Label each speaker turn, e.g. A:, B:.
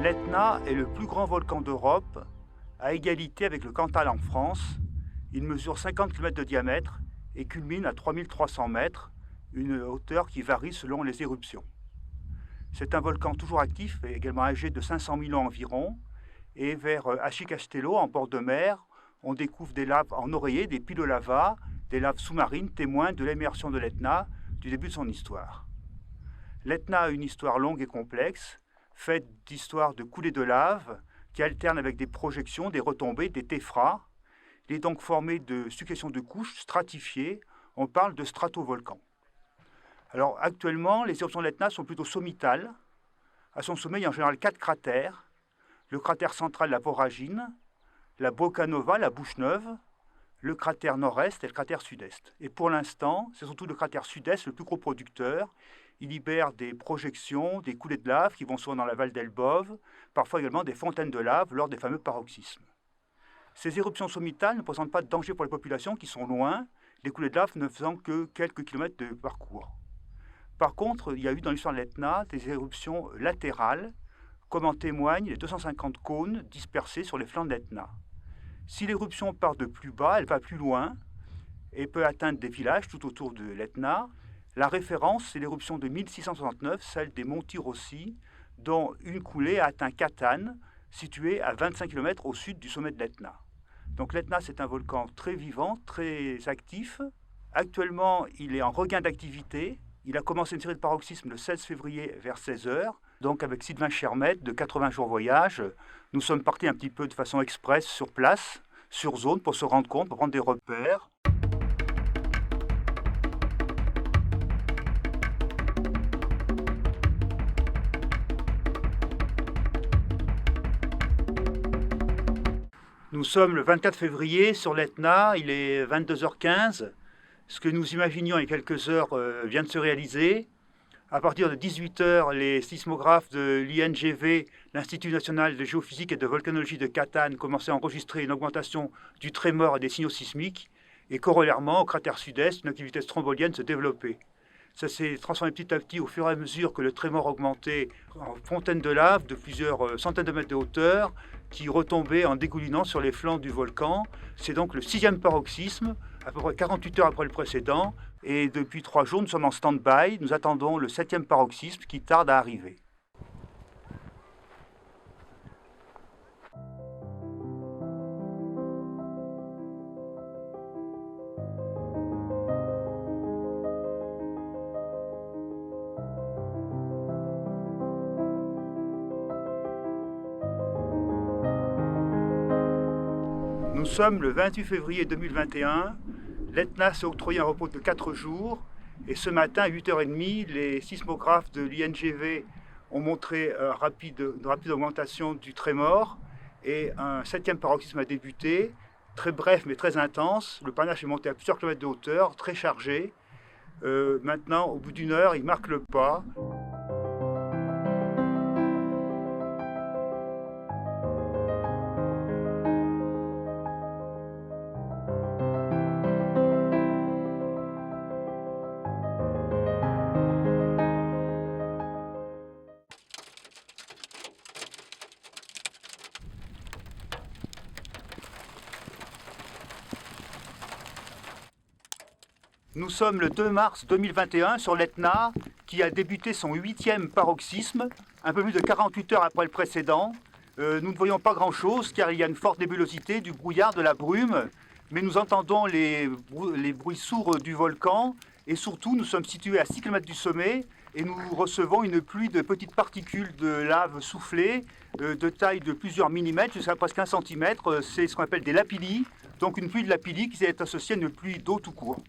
A: L'Etna est le plus grand volcan d'Europe, à égalité avec le Cantal en France. Il mesure 50 km de diamètre et culmine à 3300 mètres, une hauteur qui varie selon les éruptions. C'est un volcan toujours actif et également âgé de 500 000 ans environ. Et vers Achi-Castello, en bord de mer, on découvre des laves en oreiller, des piles de lava, des laves sous-marines témoins de l'émersion de l'Etna du début de son histoire. L'Etna a une histoire longue et complexe, faite d'histoires de coulées de lave qui alternent avec des projections, des retombées, des téphras. Il est donc formé de successions de couches stratifiées. On parle de stratovolcan. Alors actuellement, les éruptions de l'Etna sont plutôt sommitales. À son sommet, il y a en général 4 cratères. Le cratère central, la Voragine, la Boca Nova, la Bouche Neuve, le cratère nord-est et le cratère sud-est. Et pour l'instant, c'est surtout le cratère sud-est le plus gros producteur. Il libère des projections, des coulées de lave qui vont souvent dans la Val d'Elbove, parfois également des fontaines de lave lors des fameux paroxysmes. Ces éruptions sommitales ne présentent pas de danger pour les populations qui sont loin, les coulées de lave ne faisant que quelques kilomètres de parcours. Par contre, il y a eu dans l'histoire de l'Etna des éruptions latérales, comme en témoignent les 250 cônes dispersés sur les flancs de l'Etna. Si l'éruption part de plus bas, elle va plus loin et peut atteindre des villages tout autour de l'Etna. La référence, c'est l'éruption de 1669, celle des Monti Rossi, dont une coulée a atteint Catane, située à 25 km au sud du sommet de l'Etna. Donc l'Etna, c'est un volcan très vivant, très actif. Actuellement, il est en regain d'activité. Il a commencé une série de paroxysmes le 16 février vers 16 h. Donc avec Sylvain Chermette de 80 jours voyage, nous sommes partis un petit peu de façon express sur place, sur zone, pour se rendre compte, pour prendre des repères. Nous sommes le 24 février sur l'Etna, il est 22h15. Ce que nous imaginions il y a quelques heures vient de se réaliser. À partir de 18 h, les sismographes de l'INGV, l'Institut national de géophysique et de volcanologie de Catane, commençaient à enregistrer une augmentation du trémor et des signaux sismiques. Et corollairement, au cratère sud-est, une activité strombolienne se développait. Ça s'est transformé petit à petit au fur et à mesure que le trémor augmentait en fontaine de lave de plusieurs centaines de mètres de hauteur qui retombait en dégoulinant sur les flancs du volcan. C'est donc le 6e paroxysme, à peu près 48 heures après le précédent. Et depuis 3 jours, nous sommes en stand-by. Nous attendons le 7e paroxysme qui tarde à arriver. Nous sommes le 28 février 2021. L'Etna s'est octroyé un repos de 4 jours. Et ce matin, à 8h30, les sismographes de l'INGV ont montré une rapide augmentation du trémor. Et un 7e paroxysme a débuté, très bref mais très intense. Le panache est monté à plusieurs kilomètres de hauteur, très chargé. Maintenant, au bout d'une heure, il marque le pas. Nous sommes le 2 mars 2021 sur l'Etna qui a débuté son 8e paroxysme, un peu plus de 48 heures après le précédent. Nous ne voyons pas grand-chose car il y a une forte nébulosité, du brouillard, de la brume, mais nous entendons les bruits sourds du volcan et surtout nous sommes situés à 6 km du sommet et nous recevons une pluie de petites particules de lave soufflées de taille de plusieurs millimètres jusqu'à presque 1 cm. C'est ce qu'on appelle des lapillis, donc une pluie de lapillis qui est associée à une pluie d'eau tout court.